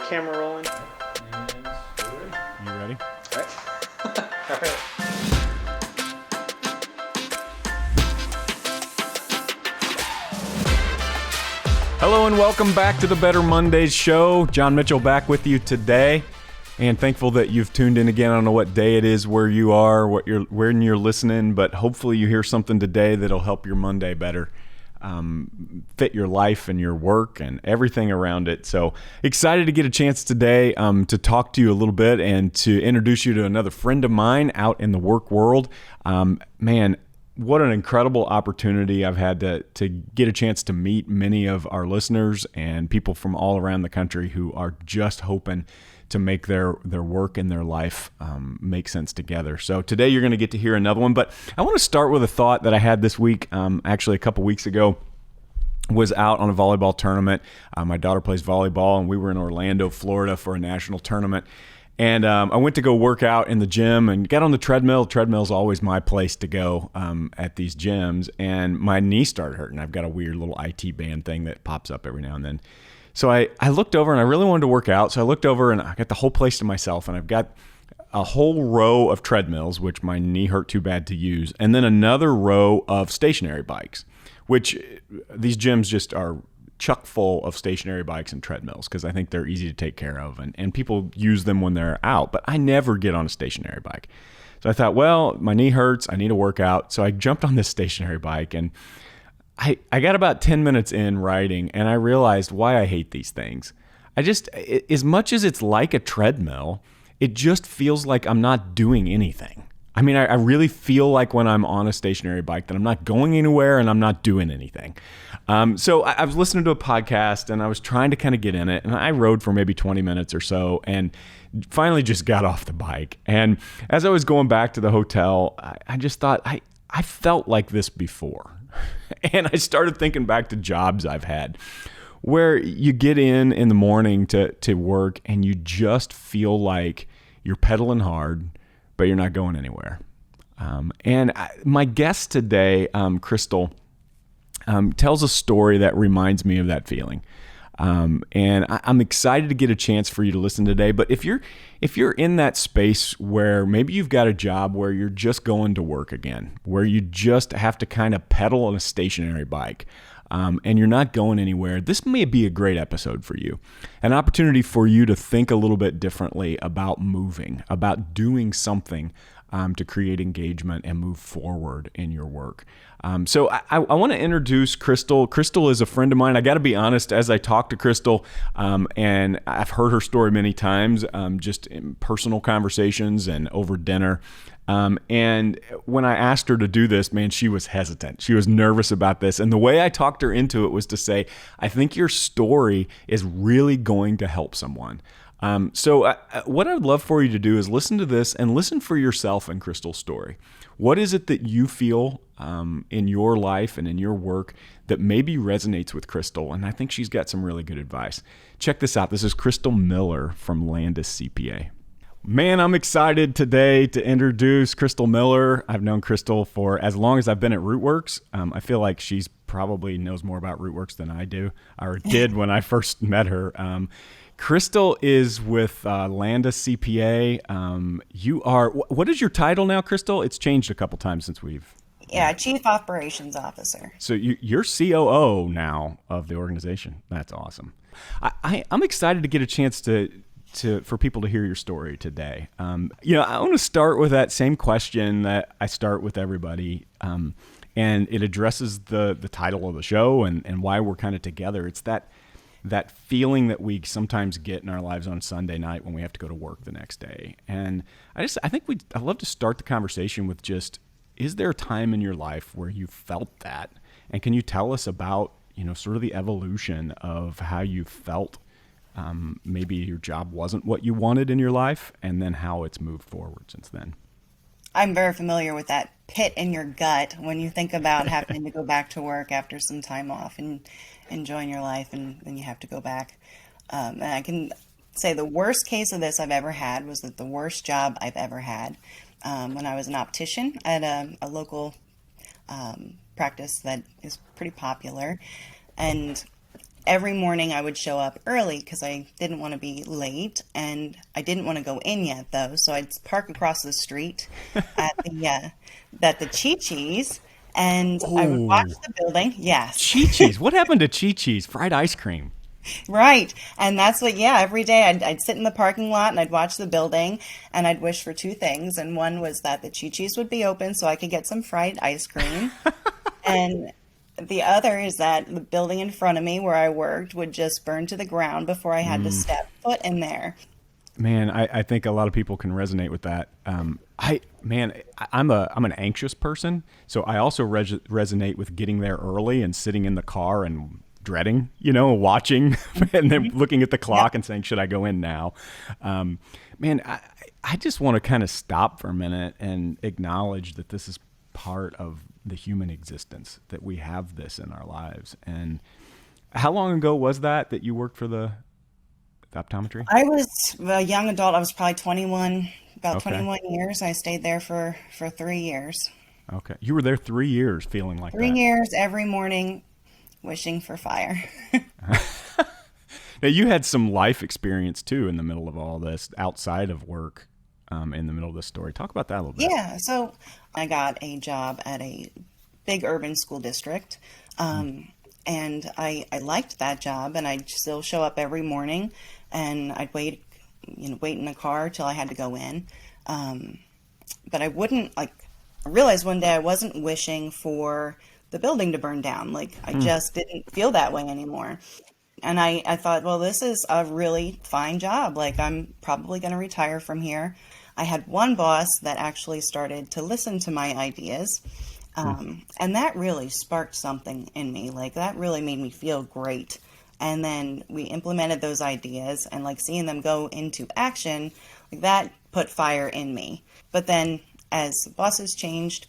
Camera rolling. And You ready? All right. Hello and welcome back to the Better Mondays show. John Mitchell back with you today, and thankful that you've tuned in again. I don't know what day it is, where you are, when you're listening, but hopefully you hear something today that'll help your Monday better fit your life and your work and everything around it. So excited to get a chance today to talk to you a little bit and to introduce you to another friend of mine out in the work world. Man, what an incredible opportunity I've had to get a chance to meet many of our listeners and people from all around the country who are just hoping to make their work and their life make sense together. So today you're going to get to hear another one, but I want to start with a thought that I had this week, actually a couple weeks ago. Was out on a volleyball tournament. My daughter plays volleyball, and we were in Orlando, Florida for a national tournament. And I went to go work out in the gym and got on the treadmill. Treadmill's always my place to go at these gyms. And my knee started hurting. I've got a weird little IT band thing that pops up every now and then. So I looked over and I really wanted to work out. So I looked over and I got the whole place to myself. And I've got a whole row of treadmills, which my knee hurt too bad to use. And then another row of stationary bikes, which these gyms just are chock full of stationary bikes and treadmills because I think they're easy to take care of and people use them when they're out, but I never get on a stationary bike. So I thought, well, my knee hurts, I need to work out. So I jumped on this stationary bike and I got about 10 minutes in riding and I realized why I hate these things. As much as it's like a treadmill, it just feels like I'm not doing anything. I mean, I really feel like when I'm on a stationary bike that I'm not going anywhere and I'm not doing anything. So I was listening to a podcast and I was trying to kind of get in it, and I rode for maybe 20 minutes or so and finally just got off the bike. And as I was going back to the hotel, I just thought, I felt like this before. And I started thinking back to jobs I've had where you get in the morning to work and you just feel like you're pedaling hard, but you're not going anywhere. My guest today, Crystal, tells a story that reminds me of that feeling. And I'm excited to get a chance for you to listen today. But if you're in that space where maybe you've got a job where you're just going to work again, where you just have to kind of pedal on a stationary bike, and you're not going anywhere, this may be a great episode for you. An opportunity for you to think a little bit differently about moving, about doing something to create engagement and move forward in your work. So I want to introduce Crystal. Crystal is a friend of mine. I got to be honest, as I talk to Crystal, and I've heard her story many times, just in personal conversations and over dinner. And when I asked her to do this, man, she was hesitant. She was nervous about this. And the way I talked her into it was to say, I think your story is really going to help someone. So what I'd love for you to do is listen to this and listen for yourself in Crystal's story. What is it that you feel in your life and in your work that maybe resonates with Crystal? And I think she's got some really good advice. Check this out. This is Crystal Miller from Landis CPA. Man, I'm excited today to introduce Crystal Miller. I've known Crystal for as long as I've been at Rootworks. I feel like she's probably knows more about Rootworks than I do, or did when I first met her. Crystal is with Landis CPA. You are, what is your title now, Crystal? It's changed a couple times since we've... Yeah, Chief Operations Officer. So you're COO now of the organization. That's awesome. I'm excited to get a chance for people to hear your story today. I want to start with that same question that I start with everybody, and it addresses the title of the show and why we're kind of together. It's that feeling that we sometimes get in our lives on Sunday night when we have to go to work the next day. And I'd love to start the conversation with just, is there a time in your life where you felt that? And can you tell us about, sort of the evolution of how you felt maybe your job wasn't what you wanted in your life, and then how it's moved forward since then? I'm very familiar with that pit in your gut when you think about having to go back to work after some time off and enjoying your life, and then you have to go back. And I can say the worst case of this I've ever had was that the worst job I've ever had when I was an optician at a local practice that is pretty popular. And every morning I would show up early because I didn't want to be late, and I didn't want to go in yet though. So I'd park across the street at the Chi-Chi's, and I would watch Oh, the building. Yes. Chi-Chi's. What happened to Chi-Chi's? Fried ice cream. Right. And that's what, yeah, every day I'd sit in the parking lot and I'd watch the building, and I'd wish for two things. And one was that the Chi-Chi's would be open so I could get some fried ice cream. And the other is that the building in front of me where I worked would just burn to the ground before I had to step foot in there. Man, I think a lot of people can resonate with that. I'm an anxious person, so I also resonate with getting there early and sitting in the car and dreading, watching and then looking at the clock and saying, should I go in now? Man, I just want to kind of stop for a minute and acknowledge that this is part of the human existence, that we have this in our lives. And how long ago was that you worked for the optometry? I was a young adult. I was probably 21, about Okay. 21 years. I stayed there for 3 years. Okay. You were there 3 years feeling like Three that. years every morning wishing for fire. Now, you had some life experience too in the middle of all this, outside of work, in the middle of this story. Talk about that a little bit. Yeah, so I got a job at a big urban school district. And I liked that job, and I'd still show up every morning, and I'd wait in the car till I had to go in. But I wouldn't, I realized one day I wasn't wishing for the building to burn down. I just didn't feel that way anymore. And I thought, well, this is a really fine job. I'm probably going to retire from here. I had one boss that actually started to listen to my ideas. And that really sparked something in me. That really made me feel great. And then we implemented those ideas, and seeing them go into action, that put fire in me. But then as bosses changed,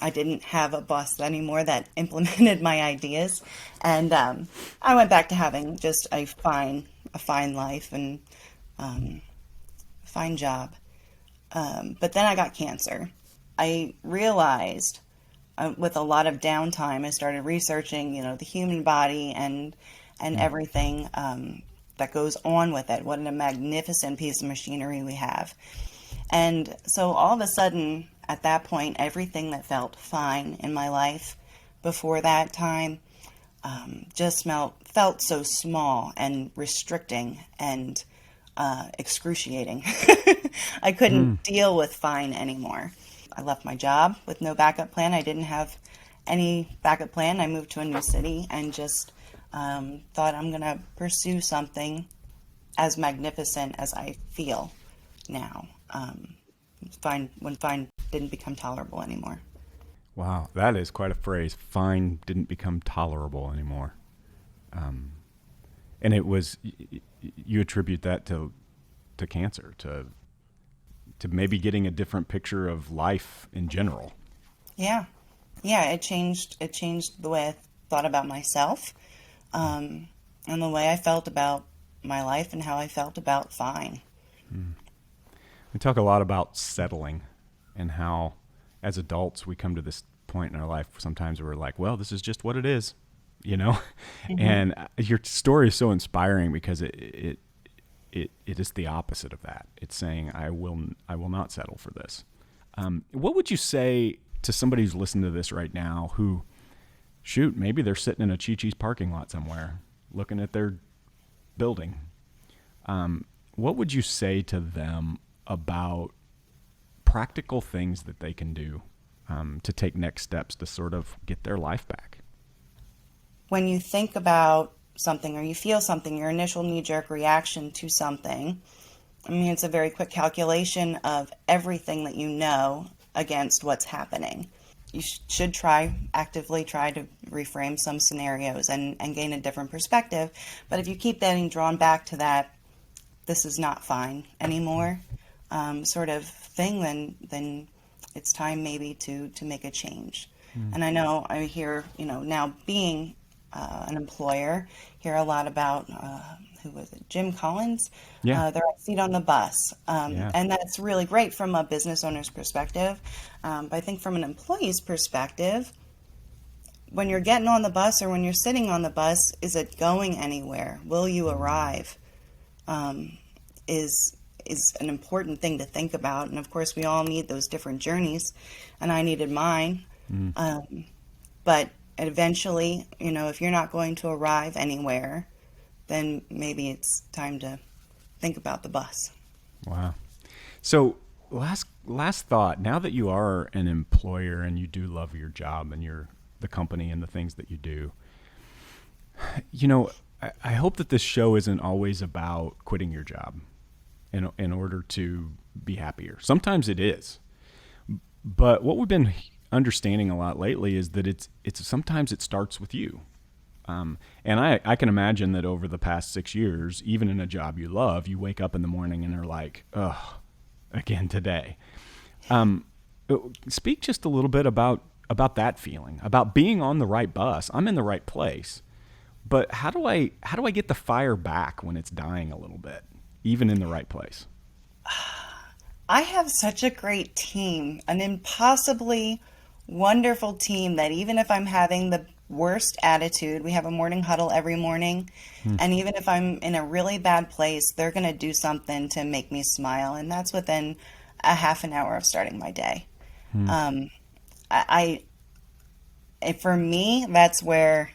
I didn't have a boss anymore that implemented my ideas. And I went back to having just a fine life and fine job. But then I got cancer. I realized with a lot of downtime, I started researching, the human body and everything that goes on with it. What a magnificent piece of machinery we have. And so all of a sudden, at that point, everything that felt fine in my life before that time just felt so small and restricting and excruciating. I couldn't deal with fine anymore. I left my job with no backup plan. I didn't have any backup plan. I moved to a new city and just thought I'm going to pursue something as magnificent as I feel now. When fine didn't become tolerable anymore. Wow, that is quite a phrase. Fine didn't become tolerable anymore. And it was, you attribute that to cancer, to maybe getting a different picture of life in general. Yeah. It changed the way I thought about myself, and the way I felt about my life and how I felt about fine. We talk a lot about settling and how as adults we come to this point in our life sometimes we're like, well, this is just what it is, And your story is so inspiring because it is the opposite of that. It's saying, I will not settle for this. What would you say to somebody who's listening to this right now who, maybe they're sitting in a Chi-Chi's parking lot somewhere looking at their building. What would you say to them about practical things that they can do to take next steps to sort of get their life back? When you think about something or you feel something, your initial knee-jerk reaction to something, it's a very quick calculation of everything that you know against what's happening. You should actively try to reframe some scenarios and gain a different perspective. But if you keep getting drawn back to that, this is not fine anymore, sort of thing, then it's time maybe to make a change. And I know I hear, now being an employer, hear a lot about, who was it, Jim Collins? Yeah. The right seat on the bus. Yeah. And that's really great from a business owner's perspective. But I think from an employee's perspective, when you're getting on the bus or when you're sitting on the bus, is it going anywhere? Will you arrive? Is an important thing to think about. And of course, we all need those different journeys, and I needed mine. But eventually, if you're not going to arrive anywhere, then maybe it's time to think about the bus. Wow. So last thought, now that you are an employer and you do love your job and the company and the things that you do, I hope that this show isn't always about quitting your job in order to be happier. Sometimes it is. But what we've been understanding a lot lately is that it's sometimes it starts with you. And I can imagine that over the past 6 years, even in a job you love, you wake up in the morning and are like, ugh, again today. Speak just a little bit about that feeling, about being on the right bus. I'm in the right place, but how do I get the fire back when it's dying a little bit, even in the right place? I have such a great team, an impossibly wonderful team that even if I'm having the worst attitude, we have a morning huddle every morning, and even if I'm in a really bad place, they're going to do something to make me smile, and that's within a half an hour of starting my day. For me, that's where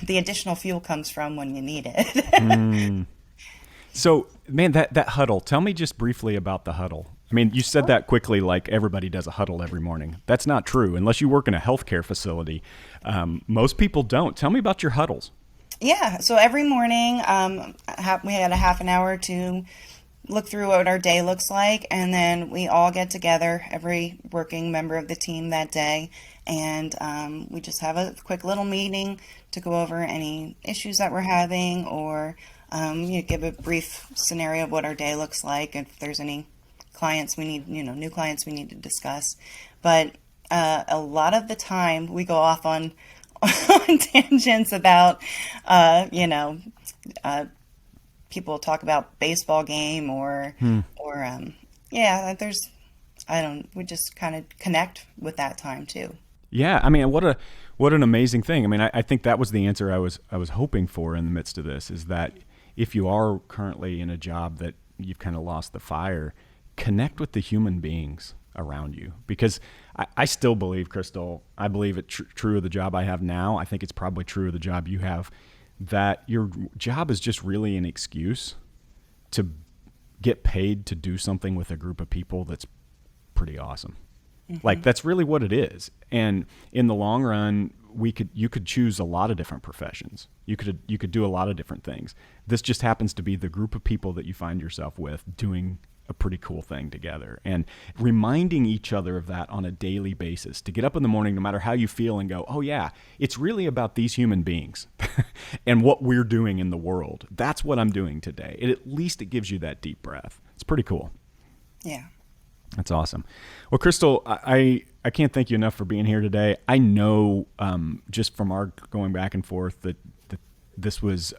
the additional fuel comes from when you need it. So, man, that huddle, tell me just briefly about the huddle. I mean, you said that quickly, like everybody does a huddle every morning. That's not true. Unless you work in a healthcare facility, most people don't. Tell me about your huddles. Yeah, so every morning we had a half an hour to look through what our day looks like, and then we all get together, every working member of the team that day, and we just have a quick little meeting to go over any issues that we're having, or give a brief scenario of what our day looks like, if there's any clients we need, new clients we need to discuss. But a lot of the time we go off on tangents about, people talk about baseball game we just kind of connect with that time too. Yeah. I mean, what an amazing thing. I mean, I think that was the answer I was hoping for in the midst of this, is that if you are currently in a job that you've kind of lost the fire, connect with the human beings around you. Because I still believe, Crystal, I believe it's true of the job I have now. I think it's probably true of the job you have, that your job is just really an excuse to get paid to do something with a group of people that's pretty awesome. Like, that's really what it is. And in the long run, you could choose a lot of different professions. You could do a lot of different things. This just happens to be the group of people that you find yourself with doing a pretty cool thing together, and reminding each other of that on a daily basis, to get up in the morning, no matter how you feel, and go, oh yeah, it's really about these human beings and what we're doing in the world. That's what I'm doing today. At least it gives you that deep breath. It's pretty cool. Yeah. That's awesome. Well, Crystal, I can't thank you enough for being here today. I know just from our going back and forth that this was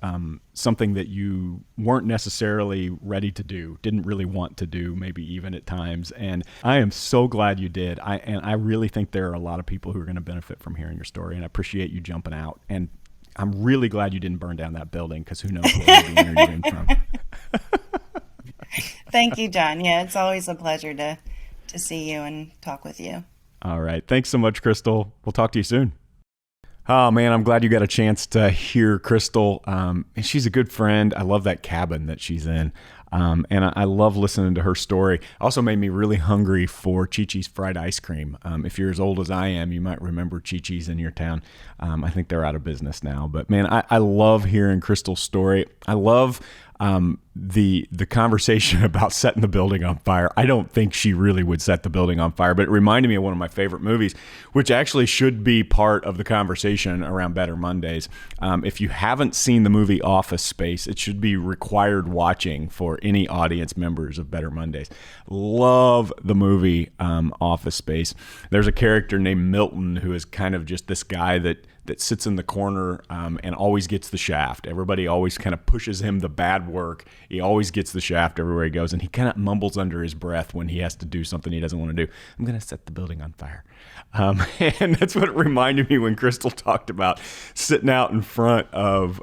something that you weren't necessarily ready to do, didn't really want to do, maybe even at times. And I am so glad you did. I really think there are a lot of people who are going to benefit from hearing your story, and I appreciate you jumping out. And I'm really glad you didn't burn down that building, because who knows where you'll be interviewing from. Thank you, John. Yeah, it's always a pleasure to see you and talk with you. All right. Thanks so much, Crystal. We'll talk to you soon. Oh, man, I'm glad you got a chance to hear Crystal. And she's a good friend. I love that cabin that she's in. And I love listening to her story. Also made me really hungry for Chi-Chi's fried ice cream. If you're as old as I am, you might remember Chi-Chi's in your town. I think they're out of business now. But, man, I love hearing Crystal's story. I love the conversation about setting the building on fire. I don't think she really would set the building on fire, but it reminded me of one of my favorite movies, which actually should be part of the conversation around Better Mondays. If you haven't seen the movie Office Space, it should be required watching for any audience members of Better Mondays. Love the movie Office Space. There's a character named Milton who is kind of just this guy that that sits in the corner and always gets the shaft. Everybody always kind of pushes him the bad work. He always gets the shaft everywhere he goes, and he kind of mumbles under his breath when he has to do something he doesn't want to do. I'm going to set the building on fire. And that's what it reminded me when Crystal talked about sitting out in front of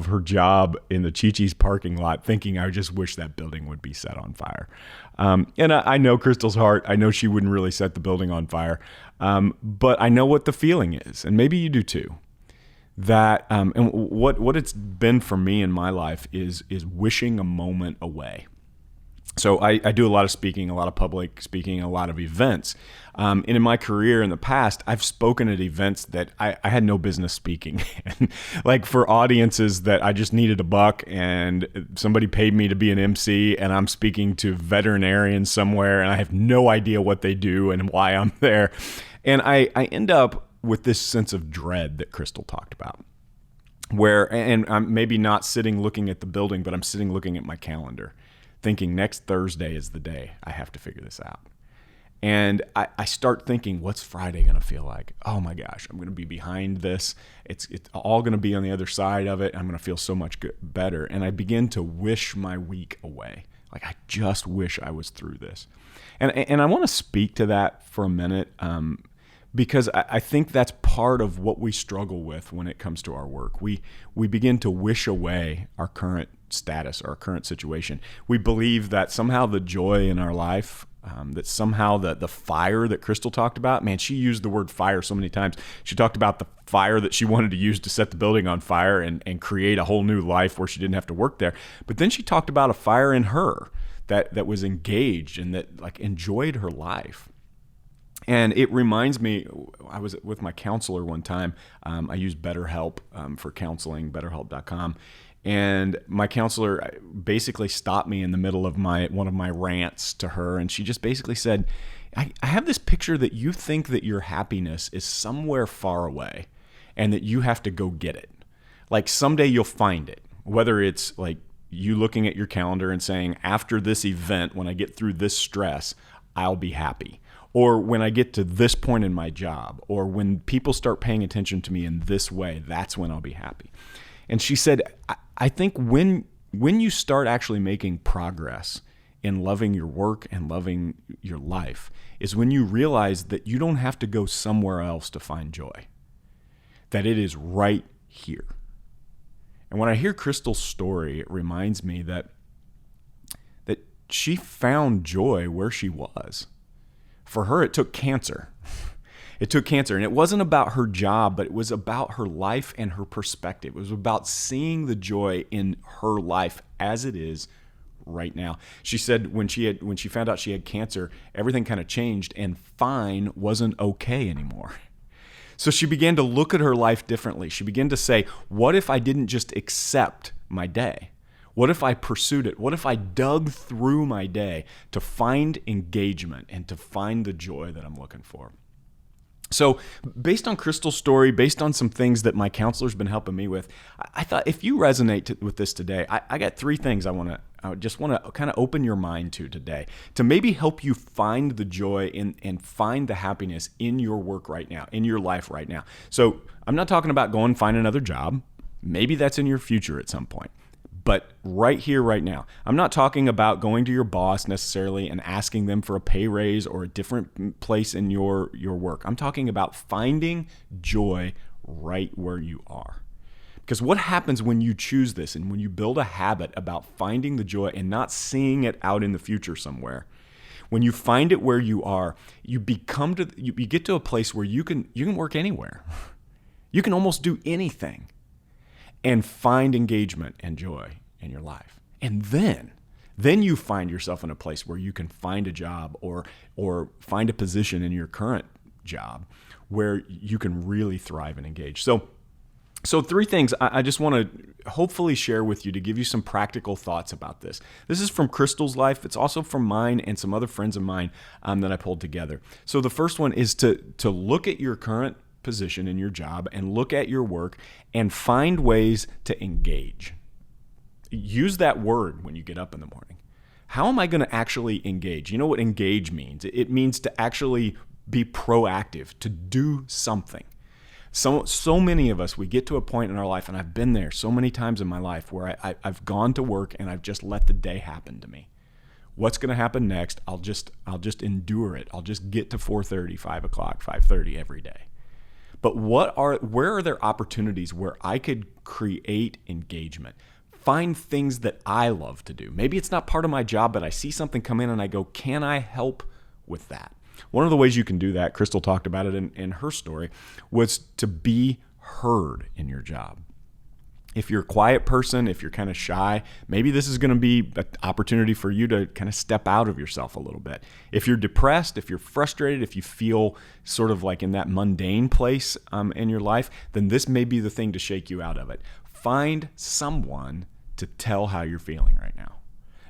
her job in the Chi-Chi's parking lot, thinking, I just wish that building would be set on fire. And I know Crystal's heart. I know she wouldn't really set the building on fire. But I know what the feeling is, and maybe you do too. That and what it's been for me in my life is wishing a moment away. So I do a lot of speaking, a lot of public speaking, a lot of events. And in my career in the past, I've spoken at events that I had no business speaking. Like for audiences that I just needed a buck and somebody paid me to be an MC, and I'm speaking to veterinarians somewhere and I have no idea what they do and why I'm there. And I end up with this sense of dread that Crystal talked about. And I'm maybe not sitting looking at the building, but I'm sitting looking at my calendar, thinking next Thursday is the day I have to figure this out. And I start thinking, what's Friday going to feel like? Oh my gosh, I'm going to be behind this. It's all going to be on the other side of it. I'm going to feel so much better. And I begin to wish my week away. Like, I just wish I was through this. And I want to speak to that for a minute because I think that's part of what we struggle with when it comes to our work. We begin to wish away our current status, our current situation. We believe that somehow the joy in our life, that somehow the fire that Crystal talked about, man, she used the word fire so many times. She talked about the fire that she wanted to use to set the building on fire and create a whole new life where she didn't have to work there. But then she talked about a fire in her that was engaged and that like enjoyed her life. And it reminds me, I was with my counselor one time. I use BetterHelp for counseling, betterhelp.com. And my counselor basically stopped me in the middle of one of my rants to her. And she just basically said, I have this picture that you think that your happiness is somewhere far away and that you have to go get it. Like someday you'll find it, whether it's like you looking at your calendar and saying, after this event, when I get through this stress, I'll be happy. Or when I get to this point in my job, or when people start paying attention to me in this way, that's when I'll be happy. And she said, I think when you start actually making progress in loving your work and loving your life is when you realize that you don't have to go somewhere else to find joy, that it is right here. And when I hear Crystal's story, it reminds me that she found joy where she was. For her, it took cancer. It took cancer. And it wasn't about her job, but it was about her life and her perspective. It was about seeing the joy in her life as it is right now. She said when she found out she had cancer, everything kind of changed and fine wasn't okay anymore. So she began to look at her life differently. She began to say, what if I didn't just accept my day? What if I pursued it? What if I dug through my day to find engagement and to find the joy that I'm looking for? So based on Crystal's story, based on some things that my counselor's been helping me with, I thought if you resonate with this today, I got three things I just want to kind of open your mind to today to maybe help you find the joy and find the happiness in your work right now, in your life right now. So I'm not talking about going and find another job. Maybe that's in your future at some point. But right here, right now, I'm not talking about going to your boss necessarily and asking them for a pay raise or a different place in your work. I'm talking about finding joy right where you are. Because what happens when you choose this and when you build a habit about finding the joy and not seeing it out in the future somewhere, when you find it where you are, you get to a place where you can work anywhere. You can almost do anything and find engagement and joy in your life. And then you find yourself in a place where you can find a job or find a position in your current job where you can really thrive and engage. So three things I just want to hopefully share with you to give you some practical thoughts about this. This is from Crystal's life. It's also from mine and some other friends of mine that I pulled together. So the first one is to look at your current position in your job and look at your work and find ways to engage. Use that word when you get up in the morning. How am I going to actually engage? You know what engage means? It means to actually be proactive, to do something. So many of us, we get to a point in our life, and I've been there so many times in my life where I've gone to work and I've just let the day happen to me. What's going to happen next? I'll just endure it. I'll just get to 4:30, 5 o'clock, 5:30 every day. But where are there opportunities where I could create engagement? Find things that I love to do. Maybe it's not part of my job, but I see something come in and I go, can I help with that? One of the ways you can do that, Crystal talked about it in her story, was to be heard in your job. If you're a quiet person, if you're kind of shy, maybe this is going to be an opportunity for you to kind of step out of yourself a little bit. If you're depressed, if you're frustrated, if you feel sort of like in that mundane place in your life, then this may be the thing to shake you out of it. Find someone to tell how you're feeling right now.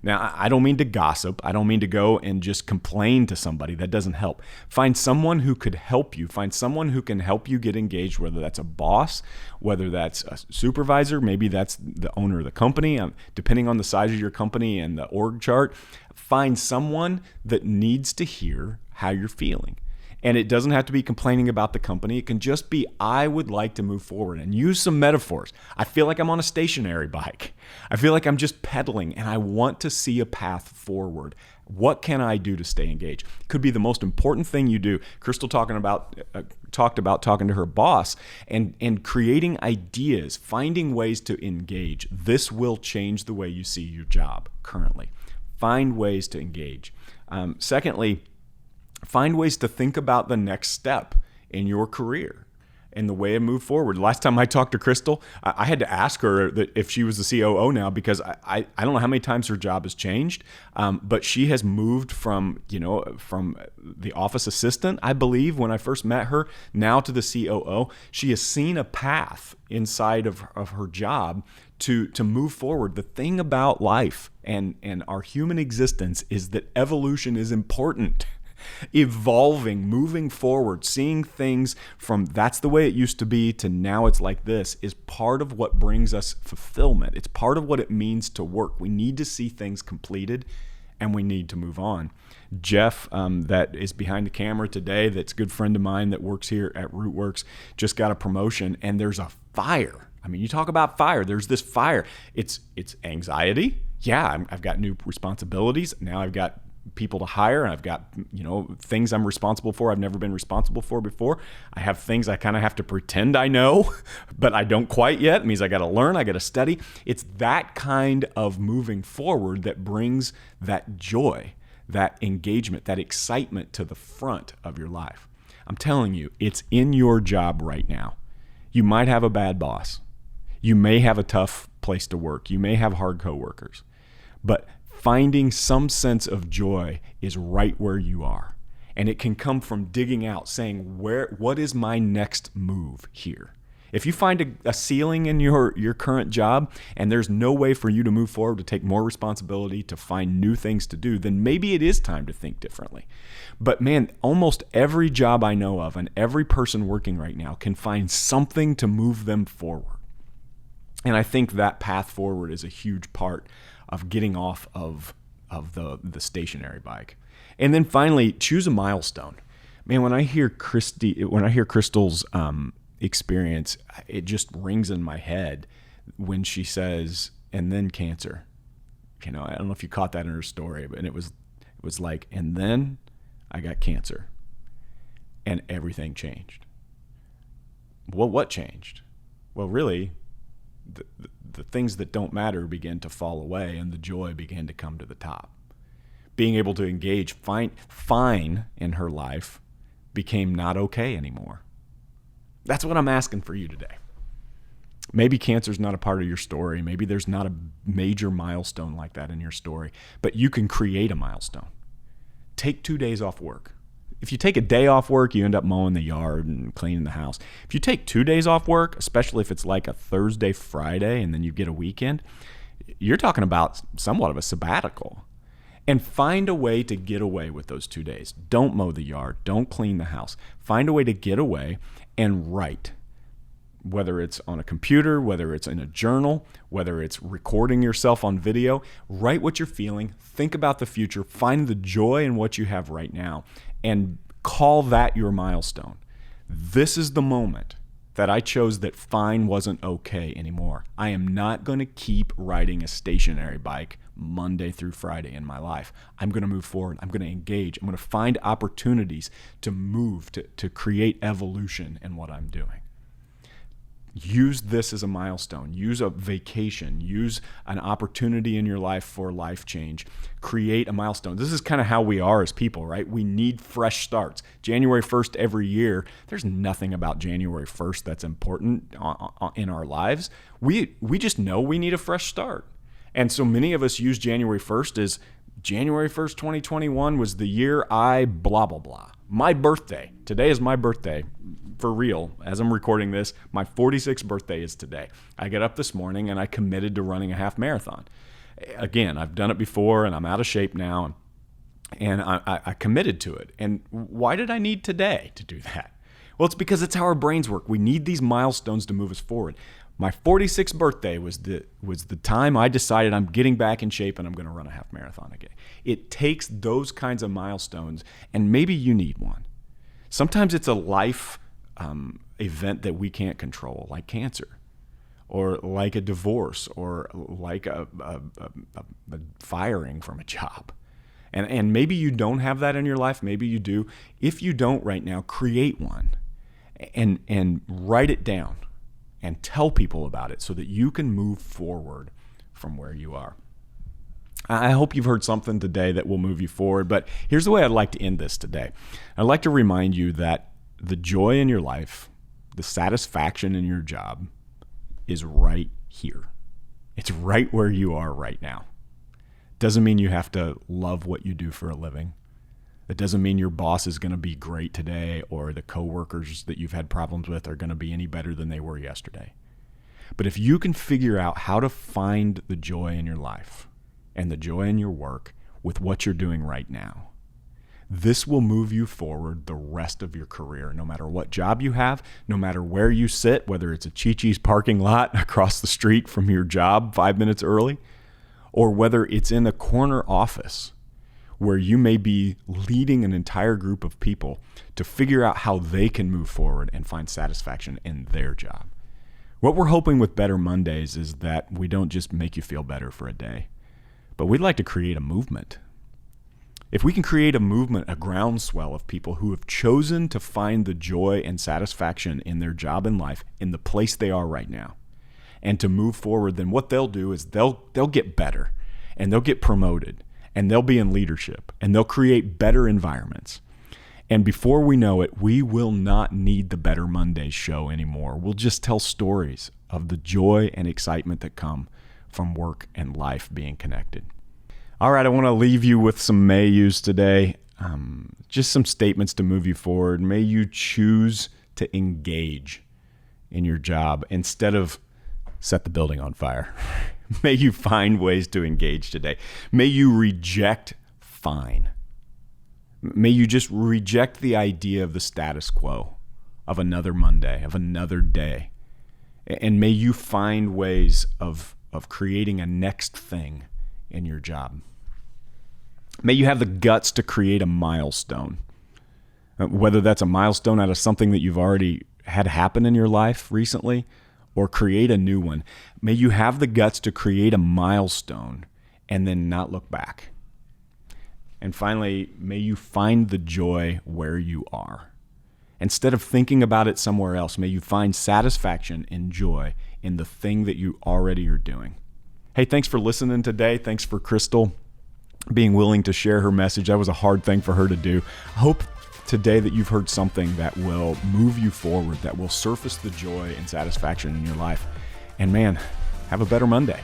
Now, I don't mean to gossip. I don't mean to go and just complain to somebody. That doesn't help. Find someone who could help you. Find someone who can help you get engaged, whether that's a boss, whether that's a supervisor, maybe that's the owner of the company, depending on the size of your company and the org chart. Find someone that needs to hear how you're feeling. And it doesn't have to be complaining about the company. It can just be, I would like to move forward, and use some metaphors. I feel like I'm on a stationary bike. I feel like I'm just pedaling and I want to see a path forward. What can I do to stay engaged? Could be the most important thing you do. Crystal talked about talking to her boss and creating ideas, finding ways to engage. This will change the way you see your job currently. Find ways to engage. Secondly, find ways to think about the next step in your career and the way to move forward. Last time I talked to Crystal, I had to ask her that if she was the COO now, because I don't know how many times her job has changed, but she has moved from the office assistant, I believe, when I first met her, now to the COO. She has seen a path inside of her job to move forward. The thing about life and our human existence is that evolution is important. Evolving, moving forward, seeing things from that's the way it used to be to now it's like this is part of what brings us fulfillment. It's part of what it means to work. We need to see things completed and we need to move on. Jeff, that is behind the camera today, that's a good friend of mine that works here at Rootworks, just got a promotion, and there's a fire. I mean, you talk about fire. There's this fire. It's anxiety. Yeah, I've got new responsibilities. Now I've got people to hire, and I've got things I'm responsible for I've never been responsible for before. I have things I kind of have to pretend I know, but I don't quite yet. It means I got to learn, I got to study. It's that kind of moving forward that brings that joy, that engagement, that excitement to the front of your life. I'm telling you, it's in your job right now. You might have a bad boss. You may have a tough place to work. You may have hard coworkers, but finding some sense of joy is right where you are. And it can come from digging out, saying, what is my next move here? If you find a ceiling in your current job and there's no way for you to move forward, to take more responsibility, to find new things to do, then maybe it is time to think differently. But man, almost every job I know of and every person working right now can find something to move them forward. And I think that path forward is a huge part of getting off of the stationary bike. And then finally, choose a milestone. Man, when I hear Crystal's experience, it just rings in my head when she says, and then cancer. I don't know if you caught that in her story, but it was like, and then I got cancer and everything changed. Well, what changed? Well, really, the things that don't matter began to fall away and the joy began to come to the top. Being able to engage fine in her life became not okay anymore. That's what I'm asking for you today. Maybe cancer's not a part of your story. Maybe there's not a major milestone like that in your story, but you can create a milestone. Take 2 days off work. If you take a day off work, you end up mowing the yard and cleaning the house. If you take 2 days off work, especially if it's like a Thursday, Friday, and then you get a weekend, you're talking about somewhat of a sabbatical. And find a way to get away with those 2 days. Don't mow the yard. Don't clean the house. Find a way to get away and write. Whether it's on a computer, whether it's in a journal, whether it's recording yourself on video, write what you're feeling, think about the future, find the joy in what you have right now, and call that your milestone. This is the moment that I chose that fine wasn't okay anymore. I am not going to keep riding a stationary bike Monday through Friday in my life. I'm going to move forward. I'm going to engage. I'm going to find opportunities to move, to create evolution in what I'm doing. Use this as a milestone. Use a vacation. Use an opportunity in your life for life change. Create a milestone. This is kind of how we are as people, right? We need fresh starts. January 1st every year, there's nothing about January 1st that's important in our lives. We just know we need a fresh start. And so many of us use January 1st as January 1st, 2021 was the year I blah, blah, blah. My birthday. Today is my birthday. For real, as I'm recording this, my 46th birthday is today. I got up this morning and I committed to running a half marathon. Again, I've done it before and I'm out of shape now, and I committed to it. And why did I need today to do that? Well, it's because it's how our brains work. We need these milestones to move us forward. My 46th birthday was the time I decided I'm getting back in shape and I'm going to run a half marathon again. It takes those kinds of milestones, and maybe you need one. Sometimes it's a life event that we can't control, like cancer, or like a divorce, or like a firing from a job. And maybe you don't have that in your life. Maybe you do. If you don't right now, create one and write it down and tell people about it so that you can move forward from where you are. I hope you've heard something today that will move you forward, but here's the way I'd like to end this today. I'd like to remind you that the joy in your life, the satisfaction in your job is right here. It's right where you are right now. Doesn't mean you have to love what you do for a living. It doesn't mean your boss is going to be great today, or the coworkers that you've had problems with are going to be any better than they were yesterday. But if you can figure out how to find the joy in your life and the joy in your work with what you're doing right now, this will move you forward the rest of your career, no matter what job you have, no matter where you sit, whether it's a Chi-Chi's parking lot across the street from your job 5 minutes early, or whether it's in a corner office where you may be leading an entire group of people to figure out how they can move forward and find satisfaction in their job. What we're hoping with Better Mondays is that we don't just make you feel better for a day, but we'd like to create a movement. If we can create a movement, a groundswell of people who have chosen to find the joy and satisfaction in their job and life in the place they are right now, and to move forward, then what they'll do is they'll get better, and they'll get promoted, and they'll be in leadership, and they'll create better environments. And before we know it, we will not need the Better Mondays show anymore. We'll just tell stories of the joy and excitement that come from work and life being connected. All right, I want to leave you with some may yous today. Just some statements to move you forward. May you choose to engage in your job instead of set the building on fire. May you find ways to engage today. May you reject fine. May you just reject the idea of the status quo, of another Monday, of another day. And may you find ways of creating a next thing in your job. May you have the guts to create a milestone, whether that's a milestone out of something that you've already had happen in your life recently, or create a new one. May you have the guts to create a milestone and then not look back. And finally, may you find the joy where you are. Instead of thinking about it somewhere else, may you find satisfaction and joy in the thing that you already are doing. Hey, thanks for listening today. Thanks for Crystal being willing to share her message. That was a hard thing for her to do. I hope today that you've heard something that will move you forward, that will surface the joy and satisfaction in your life. And man, have a better Monday.